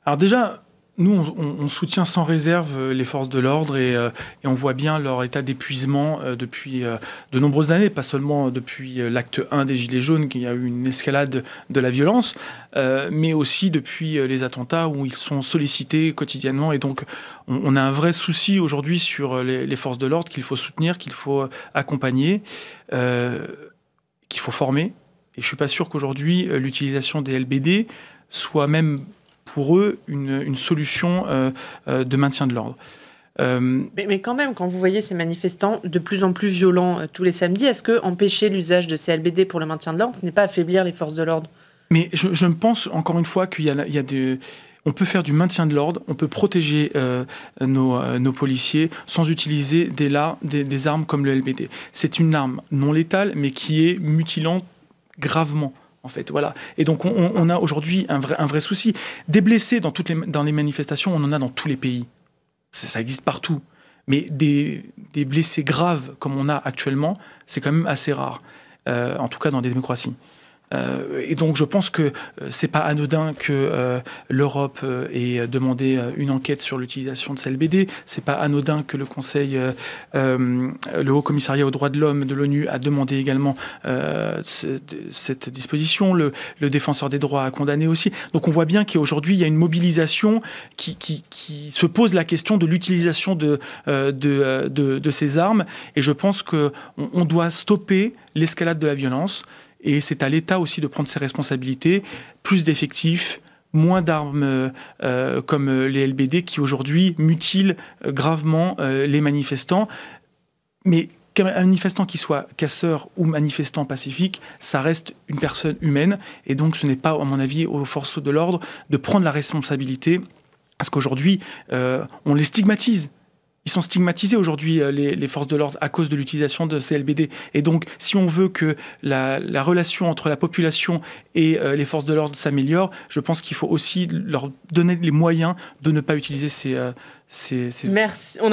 Alors déjà, nous, on soutient sans réserve les forces de l'ordre et on voit bien leur état d'épuisement depuis de nombreuses années, pas seulement depuis l'acte 1 des Gilets jaunes, qu'il y a eu une escalade de la violence, mais aussi depuis les attentats où ils sont sollicités quotidiennement. Et donc, on a un vrai souci aujourd'hui sur les forces de l'ordre qu'il faut soutenir, qu'il faut accompagner, qu'il faut former. Et je ne suis pas sûr qu'aujourd'hui, l'utilisation des LBD soit même pour eux une solution de maintien de l'ordre. Mais quand même, quand vous voyez ces manifestants de plus en plus violents tous les samedis, est-ce que empêcher l'usage de ces LBD pour le maintien de l'ordre, ce n'est pas affaiblir les forces de l'ordre ? Mais je pense, encore une fois, qu'il y a des... On peut faire du maintien de l'ordre, on peut protéger nos policiers sans utiliser des armes comme le LBD. C'est une arme non létale, mais qui est mutilante gravement. En fait, voilà. Et donc, on a aujourd'hui un vrai souci. Des blessés dans les manifestations, on en a dans tous les pays. Ça existe partout. Mais des blessés graves, comme on a actuellement, c'est quand même assez rare. En tout cas, dans des démocraties. Et donc, je pense que c'est pas anodin que l'Europe ait demandé une enquête sur l'utilisation de ces LBD. C'est pas anodin que le Conseil, le Haut Commissariat aux droits de l'homme de l'ONU a demandé également cette disposition. Le Défenseur des droits a condamné aussi. Donc, on voit bien qu'aujourd'hui, il y a une mobilisation qui se pose la question de l'utilisation de ces armes. Et je pense qu'on doit stopper l'escalade de la violence. Et c'est à l'État aussi de prendre ses responsabilités, plus d'effectifs, moins d'armes comme les LBD qui aujourd'hui mutilent gravement les manifestants. Mais qu'un manifestant qui soit casseur ou manifestant pacifique, ça reste une personne humaine. Et donc ce n'est pas, à mon avis, aux forces de l'ordre de prendre la responsabilité. Parce qu'aujourd'hui, on les stigmatise. Ils sont stigmatisés aujourd'hui, les forces de l'ordre, à cause de l'utilisation de ces LBD. Et donc, si on veut que la relation entre la population et les forces de l'ordre s'améliore, je pense qu'il faut aussi leur donner les moyens de ne pas utiliser ces... Merci.